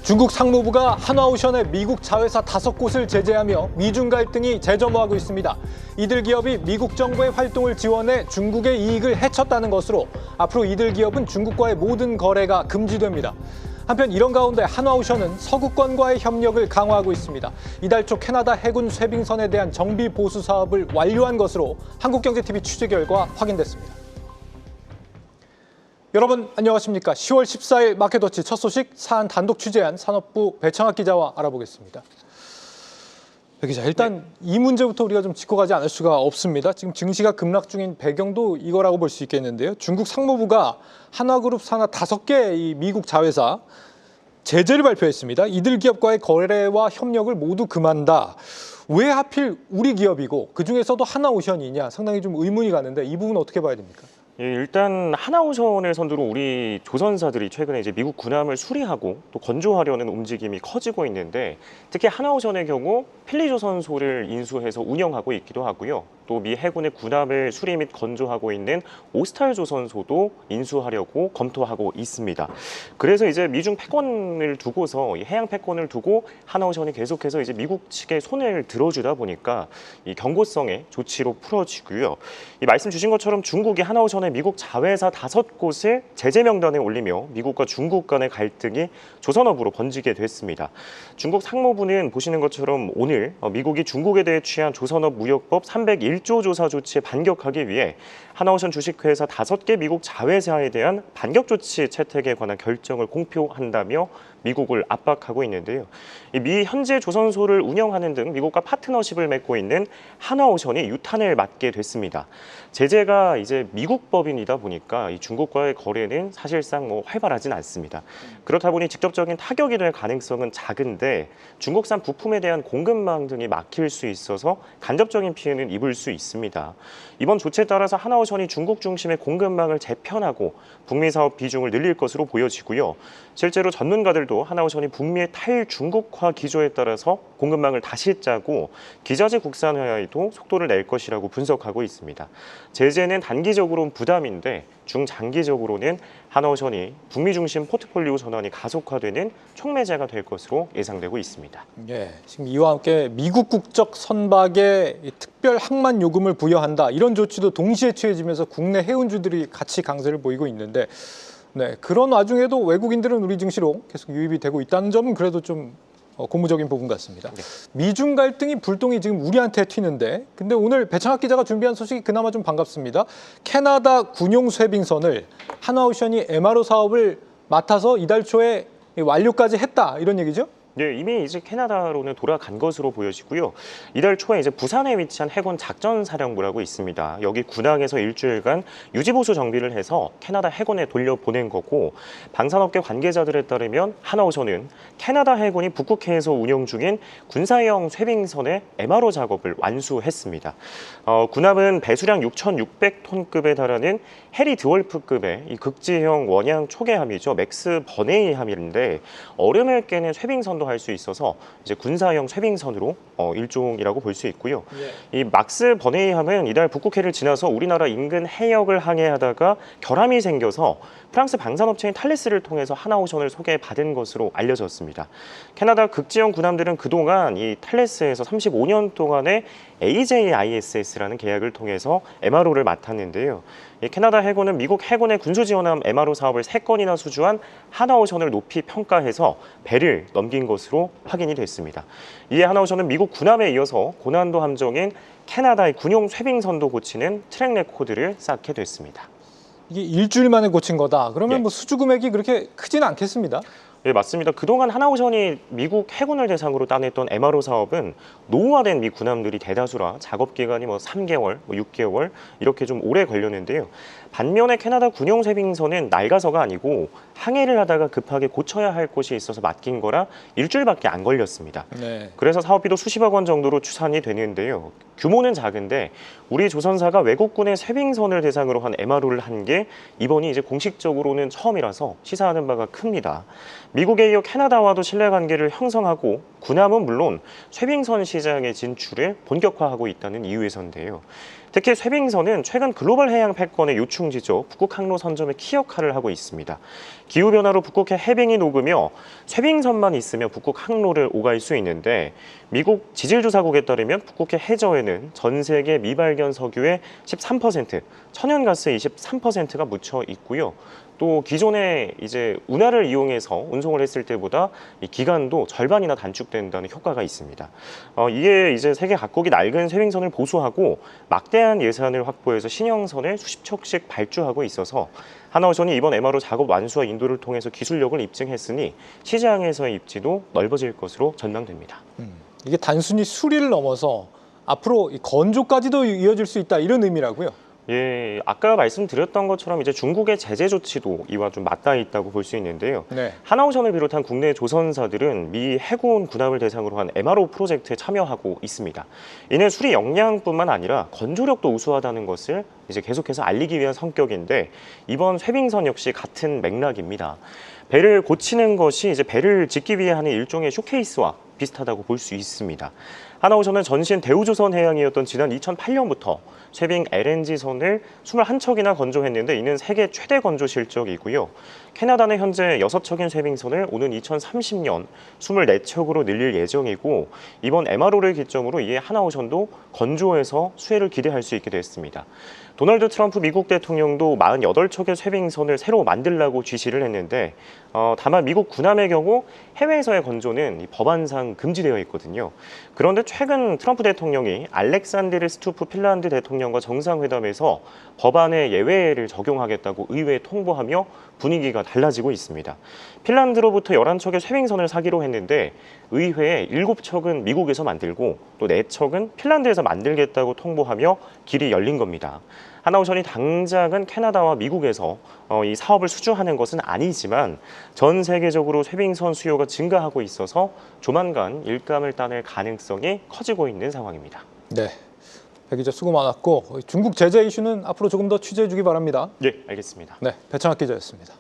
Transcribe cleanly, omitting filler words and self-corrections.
중국 상무부가 한화오션의 미국 자회사 5곳을 제재하며 미중 갈등이 재점화하고 있습니다. 이들 기업이 미국 정부의 활동을 지원해 중국의 이익을 해쳤다는 것으로 앞으로 이들 기업은 중국과의 모든 거래가 금지됩니다. 한편 이런 가운데 한화오션은 서구권과의 협력을 강화하고 있습니다. 이달 초 캐나다 해군 쇄빙선에 대한 정비 보수 사업을 완료한 것으로 한국경제TV 취재 결과 확인됐습니다. 여러분 안녕하십니까. 10월 14일 마켓워치 첫 소식 사안 단독 취재한 산업부 배창학 기자와 알아보겠습니다. 배 기자, 일단 이 문제부터 우리가 좀 짚고 가지 않을 수가 없습니다. 지금 증시가 급락 중인 배경도 이거라고 볼 수 있겠는데요. 중국 상무부가 한화그룹 산하 5개 이 미국 자회사 제재를 발표했습니다. 이들 기업과의 거래와 협력을 모두 금한다. 왜 하필 우리 기업이고 그중에서도 한화오션이냐 상당히 좀 의문이 가는데 이 부분 어떻게 봐야 됩니까? 예, 일단 한화오션을 선두로 우리 조선사들이 최근에 이제 미국 군함을 수리하고 또 건조하려는 움직임이 커지고 있는데, 특히 한화오션의 경우 필리조선소를 인수해서 운영하고 있기도 하고요. 또 미 해군의 군함을 수리 및 건조하고 있는 오스탈조선소도 인수하려고 검토하고 있습니다. 그래서 이제 미중 패권을 두고서 해양 패권을 두고 한화오션이 계속해서 이제 미국 측에 손을 들어주다 보니까 이 경고성의 조치로 풀어지고요. 이 말씀 주신 것처럼 중국이 한화오션의 미국 자회사 5곳을 제재 명단에 올리며 미국과 중국 간의 갈등이 조선업으로 번지게 됐습니다. 중국 상무부는 보시는 것처럼 오늘 미국이 중국에 대해 취한 조선업 무역법 301조 조사 조치에 반격하기 위해 한화오션 주식회사 5개 미국 자회사에 대한 반격 조치 채택에 관한 결정을 공표한다며 미국을 압박하고 있는데요. 미 현재 조선소를 운영하는 등 미국과 파트너십을 맺고 있는 한화오션이 유탄을 맞게 됐습니다. 제재가 이제 미국 법인이다 보니까 이 중국과의 거래는 사실상 활발하진 않습니다. 그렇다 보니 직접적인 타격이 될 가능성은 작은데 중국산 부품에 대한 공급망 등이 막힐 수 있어서 간접적인 피해는 입을 수 있습니다. 이번 조치에 따라서 한화오션이 중국 중심의 공급망을 재편하고 북미 사업 비중을 늘릴 것으로 보여지고요. 실제로 전문가들도 한화오션이 북미의 탈중국화 기조에 따라서 공급망을 다시 짜고 기자재 국산화에도 속도를 낼 것이라고 분석하고 있습니다. 제재는 단기적으로는 부담인데 중장기적으로는 한화오션이 북미 중심 포트폴리오 전환이 가속화되는 촉매제가 될 것으로 예상되고 있습니다. 예, 지금 이와 함께 미국 국적 선박에 특별 항만 요금을 부여한다 이런 조치도 동시에 취해지면서 국내 해운주들이 같이 강세를 보이고 있는데, 네, 그런 와중에도 외국인들은 우리 증시로 계속 유입이 되고 있다는 점은 그래도 좀 고무적인 부분 같습니다. 네. 미중 갈등이 불똥이 지금 우리한테 튀는데, 근데 오늘 배창학 기자가 준비한 소식이 그나마 좀 반갑습니다. 캐나다 군용 쇄빙선을 한화오션이 MRO 사업을 맡아서 이달 초에 완료까지 했다 이런 얘기죠? 네, 이미 이제 캐나다로는 돌아간 것으로 보여지고요. 이달 초에 이제 부산에 위치한 해군 작전사령부라고 있습니다. 여기 군항에서 일주일간 유지보수 정비를 해서 캐나다 해군에 돌려보낸 거고, 방산업계 관계자들에 따르면 한화오션은 캐나다 해군이 북극해에서 운영 중인 군사형 쇄빙선의 MRO 작업을 완수했습니다. 군함은 배수량 6,600톤급에 달하는 해리 드월프급의 이 극지형 원양 초계함이죠. 맥스 버네이함인데 얼음을 깨는 쇄빙선도 할 수 있어서 이제 군사형 쇄빙선으로 일종이라고 볼 수 있고요. 이 막스 버네이함은 이달 북극해를 지나서 우리나라 인근 해역을 항해하다가 결함이 생겨서 프랑스 방산업체인 탈레스를 통해서 한화오션을 소개받은 것으로 알려졌습니다. 캐나다 극지형 군함들은 그동안 이 탈레스에서 35년 동안의 AJISS라는 계약을 통해서 MRO를 맡았는데요. 이 캐나다 해군은 미국 해군의 군수지원함 MRO 사업을 3건이나 수주한 한화오션을 높이 평가해서 배를 넘긴 것으로 확인이 됐습니다. 이에 한화오션은 미국 군함에 이어서 고난도 함정인 캐나다의 군용 쇄빙선도 고치는 트랙 레코드를 쌓게 됐습니다. 이게 일주일 만에 고친 거다. 그러면 네. 뭐 수주 금액이 그렇게 크지는 않겠습니다. 네, 맞습니다. 그동안 한화오션이 미국 해군을 대상으로 따냈던 MRO 사업은 노후화된 미 군함들이 대다수라 작업 기간이 3개월, 6개월 이렇게 좀 오래 걸렸는데요. 반면에 캐나다 군용 쇄빙선은 낡아서가 아니고 항해를 하다가 급하게 고쳐야 할 곳이 있어서 맡긴 거라 일주일밖에 안 걸렸습니다. 네. 그래서 사업비도 수십억 원 정도로 추산이 되는데요. 규모는 작은데 우리 조선사가 외국군의 쇄빙선을 대상으로 한 MRO를 한 게 이번이 이제 공식적으로는 처음이라서 시사하는 바가 큽니다. 미국에 이어 캐나다와도 신뢰관계를 형성하고 군함은 물론 쇄빙선 시장의 진출을 본격화하고 있다는 이유에서인데요. 특히 쇠빙선은 최근 글로벌 해양 패권의 요충지죠. 북극 항로 선점의 키 역할을 하고 있습니다. 기후 변화로 북극해 해빙이 녹으며 쇠빙선만 있으면 북극 항로를 오갈 수 있는데 미국 지질조사국에 따르면 북극해 해저에는 전 세계 미발견 석유의 13%, 천연가스 23%가 묻혀 있고요. 또 기존에 이제 운하를 이용해서 운송을 했을 때보다 이 기간도 절반이나 단축된다는 효과가 있습니다. 이에 이제 세계 각국이 낡은 쇠빙선을 보수하고 막대한 예산을 확보해서 신형선을 수십 척씩 발주하고 있어서 하나오션이 이번 MRO 작업 완수와 인도를 통해서 기술력을 입증했으니 시장에서의 입지도 넓어질 것으로 전망됩니다. 이게 단순히 수리를 넘어서 앞으로 이 건조까지도 이어질 수 있다 이런 의미라고요. 예, 아까 말씀드렸던 것처럼 이제 중국의 제재 조치도 이와 좀 맞닿아 있다고 볼 수 있는데요. 네. 하나오션을 비롯한 국내 조선사들은 미 해군 군함을 대상으로 한 MRO 프로젝트에 참여하고 있습니다. 이는 수리 역량뿐만 아니라 건조력도 우수하다는 것을 이제 계속해서 알리기 위한 성격인데 이번 쇠빙선 역시 같은 맥락입니다. 배를 고치는 것이 이제 배를 짓기 위해 하는 일종의 쇼케이스와 비슷하다고 볼 수 있습니다. 하나오션은 전신 대우조선 해양이었던 지난 2008년부터 쇠빙 LNG선을 21척이나 건조했는데 이는 세계 최대 건조 실적이고요. 캐나다는 현재 6척인 쇠빙선을 오는 2030년 24척으로 늘릴 예정이고 이번 MRO를 기점으로 이에 하나오션도 건조해서 수혜를 기대할 수 있게 됐습니다. 도널드 트럼프 미국 대통령도 48척의 쇠빙선을 새로 만들라고 지시를 했는데 다만 미국 군함의 경우 해외에서의 건조는 법안상 금지되어 있거든요. 그런데 최근 트럼프 대통령이 알렉산드르 스투프 핀란드 대통령과 정상회담에서 법안의 예외를 적용하겠다고 의회에 통보하며 분위기가 달라지고 있습니다. 핀란드로부터 11척의 쇠빙선을 사기로 했는데 의회에 7척은 미국에서 만들고 또 4척은 핀란드에서 만들겠다고 통보하며 길이 열린 겁니다. 하나오션이 당장은 캐나다와 미국에서 이 사업을 수주하는 것은 아니지만 전 세계적으로 쇠빙선 수요가 증가하고 있어서 조만간 일감을 따낼 가능성이 커지고 있는 상황입니다. 네. 배 기자 수고 많았고 중국 제재 이슈는 앞으로 조금 더 취재해 주기 바랍니다. 네, 알겠습니다. 네, 배창학 기자였습니다.